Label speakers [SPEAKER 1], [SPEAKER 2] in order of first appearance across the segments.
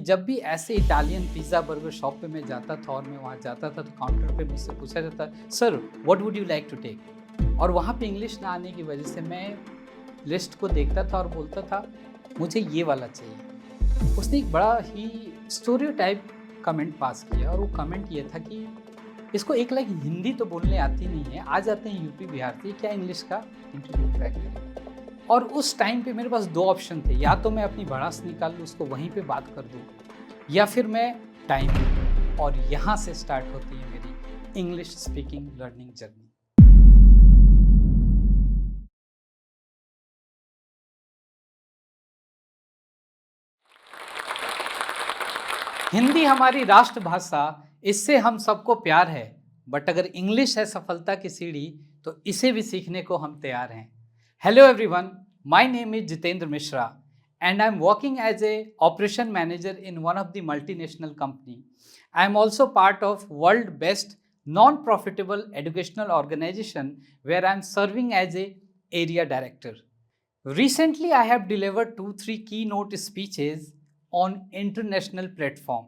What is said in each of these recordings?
[SPEAKER 1] जब भी ऐसे इटालियन पिज़्ज़ा बर्गर शॉप पे मैं जाता था और मैं वहाँ जाता था तो काउंटर पे मुझसे पूछा जाता, sir what would you like to take. और वहाँ पे इंग्लिश ना आने की वजह से मैं लिस्ट को देखता था और बोलता था मुझे ये वाला चाहिए। उसने एक बड़ा ही स्टोरियोटाइप कमेंट पास किया और वो कमेंट ये था कि इसको एक लाइक हिंदी तो बोलने आती नहीं है, आ जाते हैं यूपी बिहार से, क्या इंग्लिश का इंटरव्यू क्रैक करें। और उस टाइम पे मेरे पास दो ऑप्शन थे, या तो मैं अपनी भड़ास निकाल लूँ, उसको वहीं पे बात कर दूँ, या फिर मैं टाइम लूँ। और यहाँ से स्टार्ट होती है मेरी English speaking learning journey. Hindi हमारी राष्ट्रभाषा, इससे हम सबको प्यार है, बट अगर इंग्लिश है सफलता की सीढ़ी तो इसे भी सीखने को हम तैयार हैं। Hello everyone, my name is Jitendra Mishra and I'm working as a operation manager in one of the multinational company. I'm also part of world best non-profitable educational organization where I'm serving as a area director. Recently, I have delivered 2-3 keynote speeches on international platform.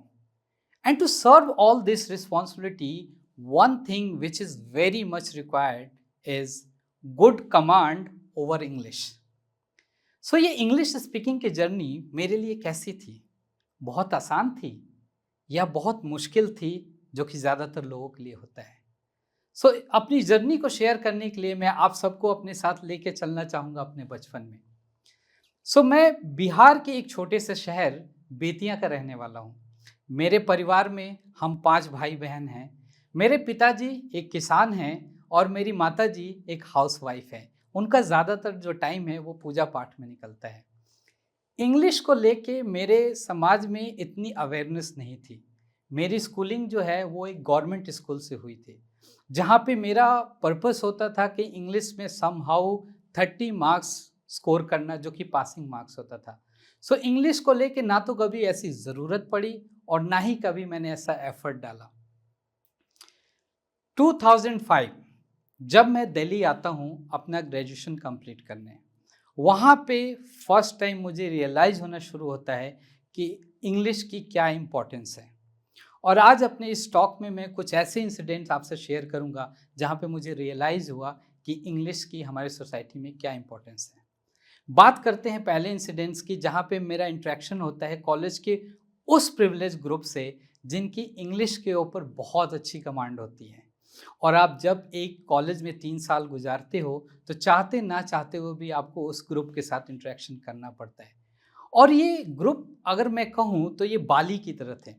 [SPEAKER 1] And to serve all this responsibility, one thing which is very much required is good command over English. सो ये English speaking की journey मेरे लिए कैसी थी? बहुत आसान थी या बहुत मुश्किल थी, जो कि ज़्यादातर लोगों के लिए होता है। सो अपनी जर्नी को शेयर करने के लिए मैं आप सबको अपने साथ लेके चलना चाहूँगा अपने बचपन में। मैं बिहार के एक छोटे से शहर बेतिया का रहने वाला हूँ। मेरे परिवार में हम 5 भाई बहन हैं। मेरे पिताजी एक किसान हैं और मेरी माताजी एक हाउसवाइफ है। उनका ज़्यादातर जो टाइम है वो पूजा पाठ में निकलता है। इंग्लिश को लेके मेरे समाज में इतनी अवेयरनेस नहीं थी। मेरी स्कूलिंग जो है वो एक गवर्नमेंट स्कूल से हुई थी, जहाँ पे मेरा पर्पस होता था कि इंग्लिश में समहाउ 30 मार्क्स स्कोर करना, जो कि पासिंग मार्क्स होता था। इंग्लिश को लेके ना तो कभी ऐसी ज़रूरत पड़ी और ना ही कभी मैंने ऐसा एफर्ट डाला। 2005 जब मैं दिल्ली आता हूँ अपना ग्रेजुएशन कंप्लीट करने, वहाँ पे फर्स्ट टाइम मुझे रियलाइज़ होना शुरू होता है कि इंग्लिश की क्या इम्पोर्टेंस है। और आज अपने इस टॉक में मैं कुछ ऐसे इंसिडेंट्स आपसे शेयर करूँगा जहाँ पे मुझे रियलाइज़ हुआ कि इंग्लिश की हमारी सोसाइटी में क्या इम्पोर्टेंस है। बात करते हैं पहले इंसिडेंट्स की, जहाँ पे मेरा इंटरेक्शन होता है कॉलेज के उस प्रिविलेज ग्रुप से जिनकी इंग्लिश के ऊपर बहुत अच्छी कमांड होती है। और आप जब एक कॉलेज में 3 साल गुजारते हो तो चाहते ना चाहते हुए भी आपको उस ग्रुप के साथ इंटरेक्शन करना पड़ता है। और ये ग्रुप अगर मैं कहूँ तो ये बाली की तरह थे।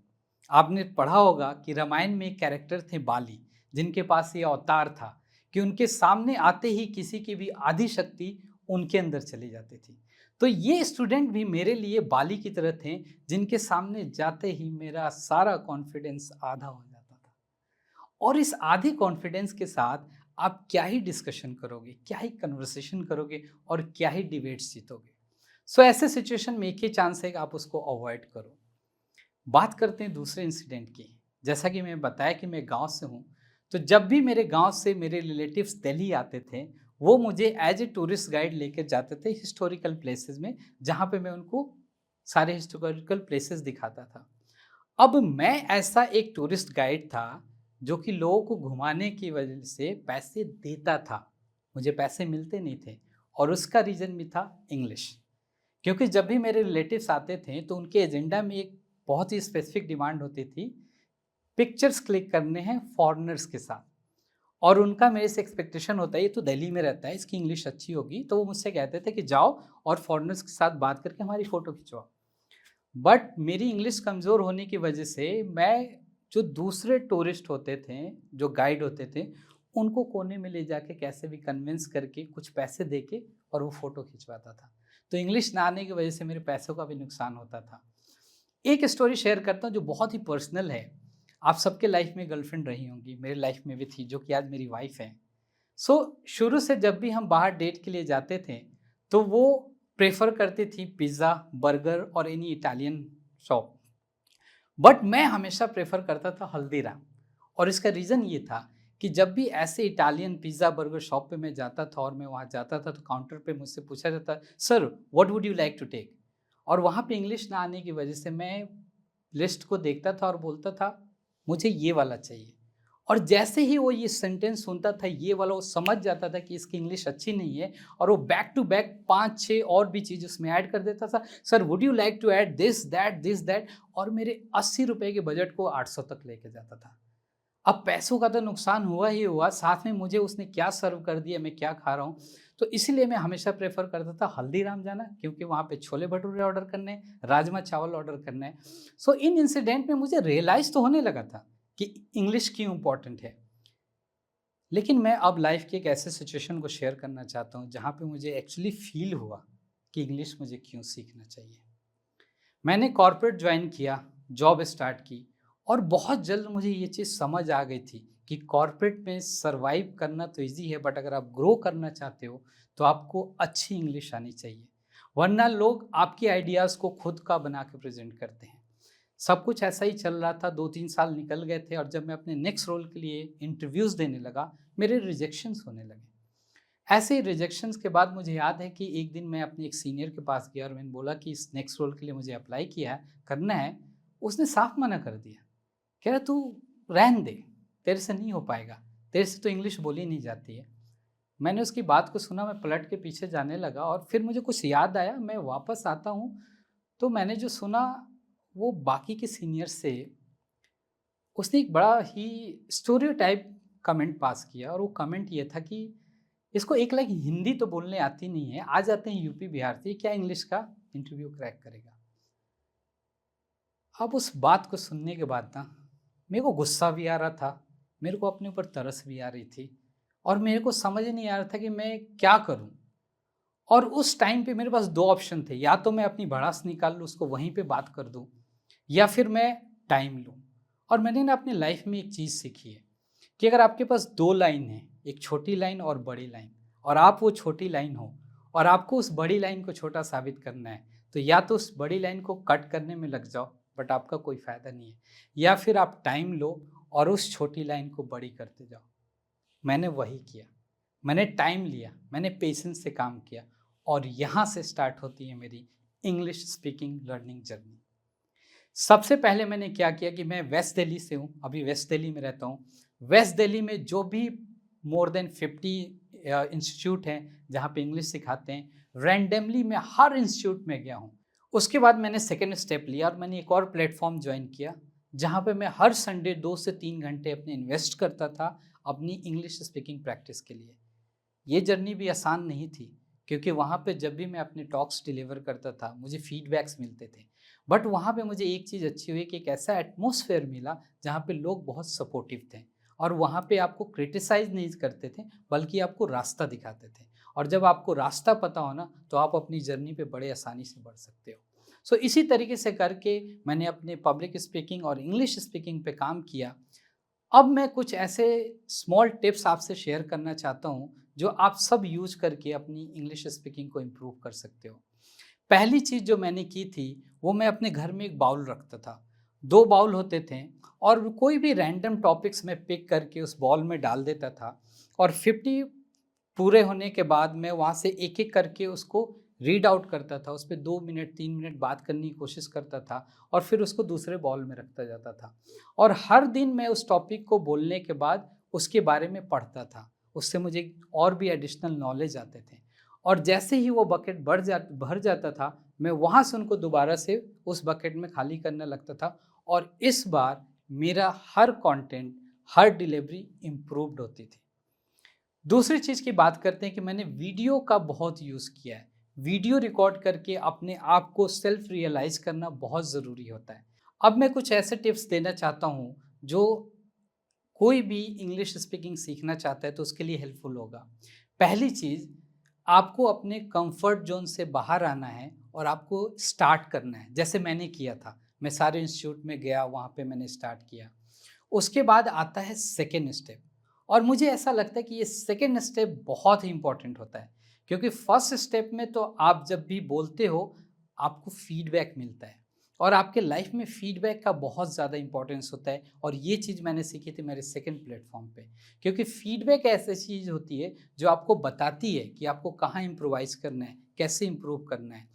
[SPEAKER 1] आपने पढ़ा होगा कि रामायण में एक कैरेक्टर थे बाली, जिनके पास ये अवतार था कि उनके सामने आते ही किसी की भी आधी शक्ति उनके अंदर चली जाती थी। तो ये स्टूडेंट भी मेरे लिए बाली की तरह थे, जिनके सामने जाते ही मेरा सारा कॉन्फिडेंस आधा हो जाता था। और इस आधे कॉन्फिडेंस के साथ आप क्या ही डिस्कशन करोगे, क्या ही कन्वर्सेशन करोगे और क्या ही डिबेट्स जीतोगे। ऐसे सिचुएशन में एक ही चांस है कि आप उसको अवॉइड करो। बात करते हैं दूसरे इंसिडेंट की। जैसा कि मैं बताया कि मैं गांव से हूँ, तो जब भी मेरे गांव से मेरे रिलेटिव्स दिल्ली आते थे, वो मुझे एज ए टूरिस्ट गाइड लेकर जाते थे हिस्टोरिकल प्लेसेस में, जहाँ पे मैं उनको सारे हिस्टोरिकल प्लेसेस दिखाता था। अब मैं ऐसा एक टूरिस्ट गाइड था जो कि लोगों को घुमाने की वजह से पैसे देता था। मुझे पैसे मिलते नहीं थे और उसका रीज़न भी था इंग्लिश। क्योंकि जब भी मेरे रिलेटिव्स आते थे तो उनके एजेंडा में एक बहुत ही स्पेसिफिक डिमांड होती थी, पिक्चर्स क्लिक करने हैं फॉरेनर्स के साथ। और उनका मेरे से एक्सपेक्टेशन होता है ये तो दिल्ली में रहता है, इसकी इंग्लिश अच्छी होगी, तो वो मुझसे कहते थे कि जाओ और फॉरेनर्स के साथ बात करके हमारी फ़ोटो खिंचवाओ। बट मेरी इंग्लिश कमज़ोर होने की वजह से मैं जो दूसरे टूरिस्ट होते थे, जो गाइड होते थे, उनको कोने में ले जाके कैसे भी कन्विंस करके कुछ पैसे दे के और वो फ़ोटो खिंचवाता था। तो इंग्लिश ना आने की वजह से मेरे पैसों का भी नुकसान होता था। एक स्टोरी शेयर करता हूँ जो बहुत ही पर्सनल है। आप सबके लाइफ में गर्लफ्रेंड रही होंगी, मेरी लाइफ में भी थी, जो कि आज मेरी वाइफ है। शुरू से जब भी हम बाहर डेट के लिए जाते थे तो वो प्रेफर करती थी पिज़्ज़ा, बर्गर और एनी इटालियन शॉप। बट मैं हमेशा प्रेफर करता था हल्दीराम। और इसका रीज़न ये था कि जब भी ऐसे इटालियन पिज़्ज़ा बर्गर शॉप पे मैं जाता था और मैं वहाँ जाता था तो काउंटर पे मुझसे पूछा जाता, sir what would you like to take. और वहाँ पे इंग्लिश ना आने की वजह से मैं लिस्ट को देखता था और बोलता था मुझे ये वाला चाहिए। और जैसे ही वो ये सेंटेंस सुनता था ये वाला, वो समझ जाता था कि इसकी इंग्लिश अच्छी नहीं है, और वो बैक टू बैक 5-6 और भी चीज़ उसमें ऐड कर देता था। Sir would you like to add this that, और मेरे 80 रुपए के बजट को 800 तक लेके जाता था। अब पैसों का तो नुकसान हुआ ही हुआ, साथ में मुझे उसने क्या सर्व कर दिया, मैं क्या खा रहा हूँ। तो इसीलिए मैं हमेशा प्रेफ़र करता था हल्दीराम जाना, क्योंकि वहाँ पे छोले भटूरे ऑर्डर करने हैं, राजमा चावल ऑर्डर करना है। सो इन इंसिडेंट में मुझे रियलाइज़ तो होने लगा था कि इंग्लिश क्यों इम्पोर्टेंट है। लेकिन मैं अब लाइफ़ की एक ऐसे सिचुएशन को शेयर करना चाहता हूँ जहाँ पे मुझे एक्चुअली फ़ील हुआ कि इंग्लिश मुझे क्यों सीखना चाहिए। मैंने कॉर्पोरेट ज्वाइन किया, जॉब स्टार्ट की, और बहुत जल्द मुझे ये चीज़ समझ आ गई थी कि कॉर्पोरेट में सर्वाइव करना तो ईज़ी है, बट अगर आप ग्रो करना चाहते हो तो आपको अच्छी इंग्लिश आनी चाहिए। वरना लोग आपके आइडियाज़ को खुद का बना के प्रेज़ेंट करते हैं। सब कुछ ऐसा ही चल रहा था, 2-3 साल निकल गए थे, और जब मैं अपने नेक्स्ट रोल के लिए इंटरव्यूज़ देने लगा, मेरे रिजेक्शंस होने लगे। ऐसे ही रिजेक्शंस के बाद मुझे याद है कि एक दिन मैं अपने एक सीनियर के पास गया और मैंने बोला कि इस नेक्स्ट रोल के लिए मुझे अप्लाई किया है, करना है। उसने साफ मना कर दिया। कह रहा तू रहने दे, तेरे से नहीं हो पाएगा, तेरे से तो इंग्लिश बोली नहीं जाती है। मैंने उसकी बात को सुना, मैं पलट के पीछे जाने लगा, और फिर मुझे कुछ याद आया, मैं वापस आता हूँ, तो मैंने जो सुना वो बाकी के सीनियर से, उसने एक बड़ा ही स्टीरियोटाइप कमेंट पास किया, और वो कमेंट ये था कि इसको एक लाइक हिंदी तो बोलने आती नहीं है, आ जाते हैं यूपी बिहार से, क्या इंग्लिश का इंटरव्यू क्रैक करेगा। अब उस बात को सुनने के बाद ना, मेरे को गुस्सा भी आ रहा था, मेरे को अपने ऊपर तरस भी आ रही थी, और मेरे को समझ नहीं आ रहा था कि मैं क्या करूं। और उस टाइम पे मेरे पास दो ऑप्शन थे, या तो मैं अपनी भड़ास निकाल लूँ, उसको वहीं पे बात कर दूँ, या फिर मैं टाइम लूँ। और मैंने ना अपनी लाइफ में एक चीज़ सीखी है कि अगर आपके पास दो लाइन है, एक छोटी लाइन और बड़ी लाइन, और आप वो छोटी लाइन हो और आपको उस बड़ी लाइन को छोटा साबित करना है, तो या तो उस बड़ी लाइन को कट करने में लग जाओ, बट आपका कोई फ़ायदा नहीं है, या फिर आप टाइम लो और उस छोटी लाइन को बड़ी करते जाओ। मैंने वही किया। मैंने टाइम लिया, मैंने पेशेंस से काम किया, और यहाँ से स्टार्ट होती है मेरी इंग्लिश स्पीकिंग लर्निंग जर्नी। सबसे पहले मैंने क्या किया कि मैं वेस्ट दिल्ली से हूँ, अभी वेस्ट दिल्ली में रहता हूँ। वेस्ट दिल्ली में जो भी मोर देन 50 इंस्टीट्यूट हैं जहाँ पे इंग्लिश सिखाते हैं, रैंडमली मैं हर इंस्टीट्यूट में गया हूँ। उसके बाद मैंने सेकेंड स्टेप लिया और मैंने एक और प्लेटफॉर्म ज्वाइन किया, जहाँ पे मैं हर संडे 2 से 3 घंटे अपने इन्वेस्ट करता था अपनी इंग्लिश स्पीकिंग प्रैक्टिस के लिए। ये जर्नी भी आसान नहीं थी, क्योंकि वहाँ पे जब भी मैं अपने टॉक्स डिलीवर करता था मुझे फीडबैक्स मिलते थे। बट वहाँ पे मुझे एक चीज़ अच्छी हुई कि एक ऐसा एटमॉस्फेयर मिला जहाँ पे लोग बहुत सपोर्टिव थे, और वहाँ पे आपको क्रिटिसाइज़ नहीं करते थे, बल्कि आपको रास्ता दिखाते थे। और जब आपको रास्ता पता हो ना, तो आप अपनी जर्नी पे बड़े आसानी से बढ़ सकते हो। सो इसी तरीके से करके मैंने अपने पब्लिक स्पीकिंग और इंग्लिश स्पीकिंग पे काम किया। अब मैं कुछ ऐसे स्मॉल टिप्स आपसे शेयर करना चाहता हूँ जो आप सब यूज करके अपनी इंग्लिश स्पीकिंग को इम्प्रूव कर सकते हो। पहली चीज़ जो मैंने की थी, वो मैं अपने घर में एक बाउल रखता था। 2 बाउल होते थे, और कोई भी रैंडम टॉपिक्स मैं पिक करके उस बाउल में डाल देता था, और 50 पूरे होने के बाद मैं वहाँ से एक-एक करके उसको रीड आउट करता था, उस पे 2 मिनट 3 मिनट बात करने की कोशिश करता था, और फिर उसको दूसरे बाउल में रखता जाता था। और हर दिन मैं उस टॉपिक को बोलने के बाद उसके बारे में पढ़ता था। उससे मुझे और भी एडिशनल नॉलेज आते थे, और जैसे ही वो बकेट भर जाता था, मैं वहाँ से उनको दोबारा से उस बकेट में खाली करने लगता था, और इस बार मेरा हर कंटेंट, हर डिलीवरी इम्प्रूव्ड होती थी। दूसरी चीज़ की बात करते हैं कि मैंने वीडियो का बहुत यूज़ किया है। वीडियो रिकॉर्ड करके अपने आप को सेल्फ रियलाइज़ करना बहुत ज़रूरी होता है। अब मैं कुछ ऐसे टिप्स देना चाहता हूँ जो कोई भी इंग्लिश स्पीकिंग सीखना चाहता है तो उसके लिए हेल्पफुल होगा। पहली चीज़, आपको अपने कंफर्ट ज़ोन से बाहर आना है और आपको स्टार्ट करना है, जैसे मैंने किया था। मैं सारे इंस्टीट्यूट में गया, वहाँ पे मैंने स्टार्ट किया। उसके बाद आता है सेकंड स्टेप, और मुझे ऐसा लगता है कि ये सेकंड स्टेप बहुत ही इंपॉर्टेंट होता है, क्योंकि फर्स्ट स्टेप में तो आप जब भी बोलते हो आपको फीडबैक मिलता है, और आपके लाइफ में फीडबैक का बहुत ज़्यादा इंपॉर्टेंस होता है, और ये चीज़ मैंने सीखी थी मेरे सेकंड प्लेटफॉर्म पे। क्योंकि फीडबैक ऐसी चीज़ होती है जो आपको बताती है कि आपको कहाँ इम्प्रोवाइज़ करना है, कैसे इम्प्रूव करना है।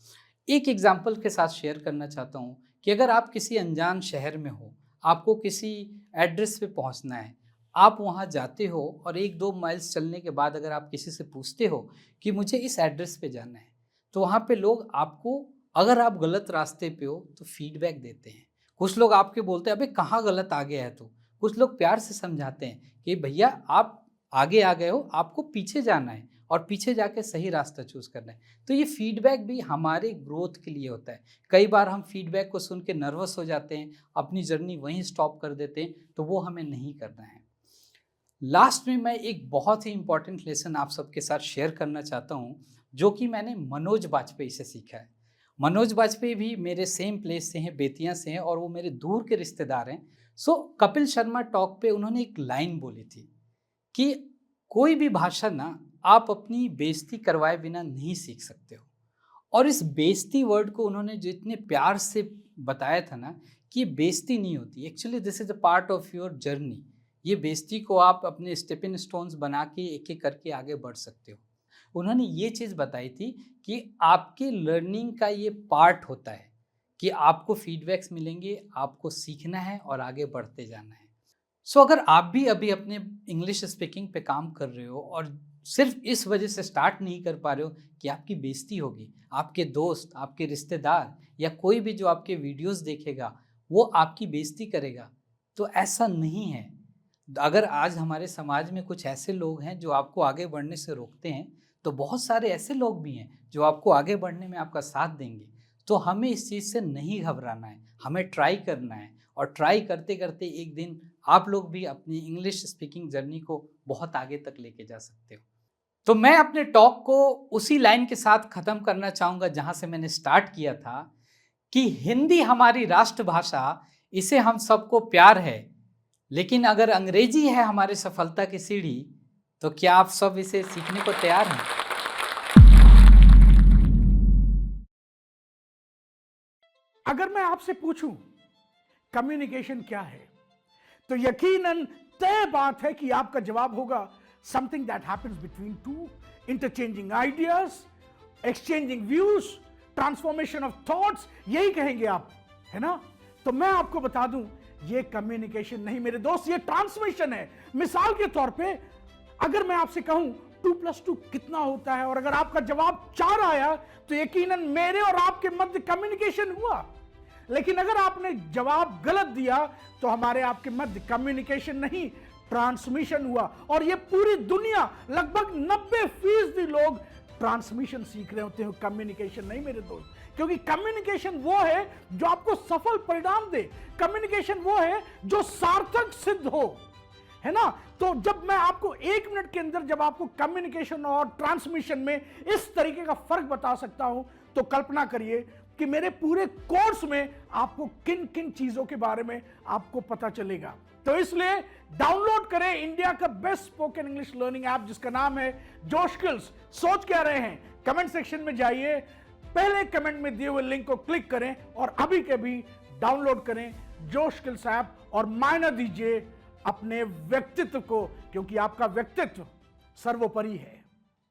[SPEAKER 1] एक एग्जाम्पल के साथ शेयर करना चाहता हूँ कि अगर आप किसी अनजान शहर में हो, आपको किसी एड्रेस पे पहुंचना है, आप वहां जाते हो और 1-2 माइल्स चलने के बाद अगर आप किसी से पूछते हो कि मुझे इस एड्रेस पे जाना है, तो वहाँ पे लोग आपको, अगर आप गलत रास्ते पे हो तो फीडबैक देते हैं। कुछ लोग आपके बोलते हैं अबे कहाँ गलत आ गया है तू। कुछ लोग प्यार से समझाते हैं कि भैया आप आगे आ गए हो, आपको पीछे जाना है और पीछे जाके सही रास्ता चूज़ करना है। तो ये फीडबैक भी हमारे ग्रोथ के लिए होता है। कई बार हम फीडबैक को सुन के नर्वस हो जाते हैं, अपनी जर्नी वहीं स्टॉप कर देते हैं, तो वो हमें नहीं करना है। लास्ट में मैं एक बहुत ही इंपॉर्टेंट लेसन आप सबके साथ शेयर करना चाहता हूँ, जो कि मैंने मनोज बाजपेयी से सीखा है। मनोज बाजपेयी भी मेरे सेम प्लेस से हैं, बेतिया से हैं, और वो मेरे दूर के रिश्तेदार हैं। सो कपिल शर्मा टॉक पे उन्होंने एक लाइन बोली थी कि कोई भी भाषा ना आप अपनी बेइज्जती करवाए बिना नहीं सीख सकते हो। और इस बेइज्जती वर्ड को उन्होंने जितने प्यार से बताया था ना, कि ये बेइज्जती नहीं होती, actually this is a part of your journey. ये बेइज्जती को आप अपने स्टेपिंग स्टोन्स बना के एक एक करके आगे बढ़ सकते हो। उन्होंने ये चीज़ बताई थी कि आपके लर्निंग का ये पार्ट होता है कि आपको फीडबैक्स मिलेंगे, आपको सीखना है और आगे बढ़ते जाना है। सो अगर आप भी अभी अपने इंग्लिश स्पीकिंग पे काम कर रहे हो और सिर्फ इस वजह से स्टार्ट नहीं कर पा रहे हो कि आपकी बेइज्जती होगी, आपके दोस्त, आपके रिश्तेदार या कोई भी जो आपके वीडियोस देखेगा वो आपकी बेइज्जती करेगा, तो ऐसा नहीं है। अगर आज हमारे समाज में कुछ ऐसे लोग हैं जो आपको आगे बढ़ने से रोकते हैं, तो बहुत सारे ऐसे लोग भी हैं जो आपको आगे बढ़ने में आपका साथ देंगे। तो हमें इस चीज़ से नहीं घबराना है, हमें ट्राई करना है, और ट्राई करते करते एक दिन आप लोग भी अपनी इंग्लिश स्पीकिंग जर्नी को बहुत आगे तक लेके जा सकते हो। तो मैं अपने टॉक को उसी लाइन के साथ ख़त्म करना चाहूँगा जहाँ से मैंने स्टार्ट किया था, कि हिंदी हमारी राष्ट्रभाषा, इसे हम सबको प्यार है, लेकिन अगर अंग्रेजी है हमारी सफलता की सीढ़ी, तो क्या आप सब इसे सीखने को तैयार हैं?
[SPEAKER 2] अगर मैं आपसे पूछूं कम्युनिकेशन क्या है, तो यकीनन तय बात है कि आपका जवाब होगा something that happens between two, interchanging ideas, exchanging views, transformation of thoughts, यही कहेंगे आप, है ना? तो मैं आपको बता दूं, ये कम्युनिकेशन नहीं मेरे दोस्त, ये ट्रांसमिशन है। मिसाल के तौर पे अगर मैं आपसे कहूं 2+2 कितना होता है, और अगर आपका जवाब 4 आया, तो यकीनन मेरे और आपके मध्य कम्युनिकेशन हुआ। लेकिन अगर आपने जवाब गलत दिया, तो हमारे आपके मध्य कम्युनिकेशन नहीं, ट्रांसमिशन हुआ। और ये पूरी दुनिया, लगभग 90% लोग ट्रांसमिशन सीख रहे होते हैं, कम्युनिकेशन नहीं मेरे दोस्त। क्योंकि कम्युनिकेशन वो है जो आपको सफल परिणाम दे, कम्युनिकेशन वो है जो सार्थक सिद्ध हो, है ना? तो जब मैं आपको 1 मिनट के अंदर जब आपको कम्युनिकेशन और ट्रांसमिशन में इस तरीके का फर्क बता सकता हूं, तो कल्पना करिए कि मेरे पूरे कोर्स में आपको किन किन चीजों के बारे में आपको पता चलेगा। तो इसलिए डाउनलोड करें इंडिया का best spoken English learning app, जिसका नाम है जोशकिल्स। सोच क्या रहे हैं? कमेंट सेक्शन में जाइए, पहले कमेंट में दिए हुए लिंक को क्लिक करें और अभी के भी डाउनलोड करें जोशकिल्स ऐप, और मायना दीजिए अपने व्यक्तित्व को, क्योंकि आपका व्यक्तित्व सर्वोपरि है।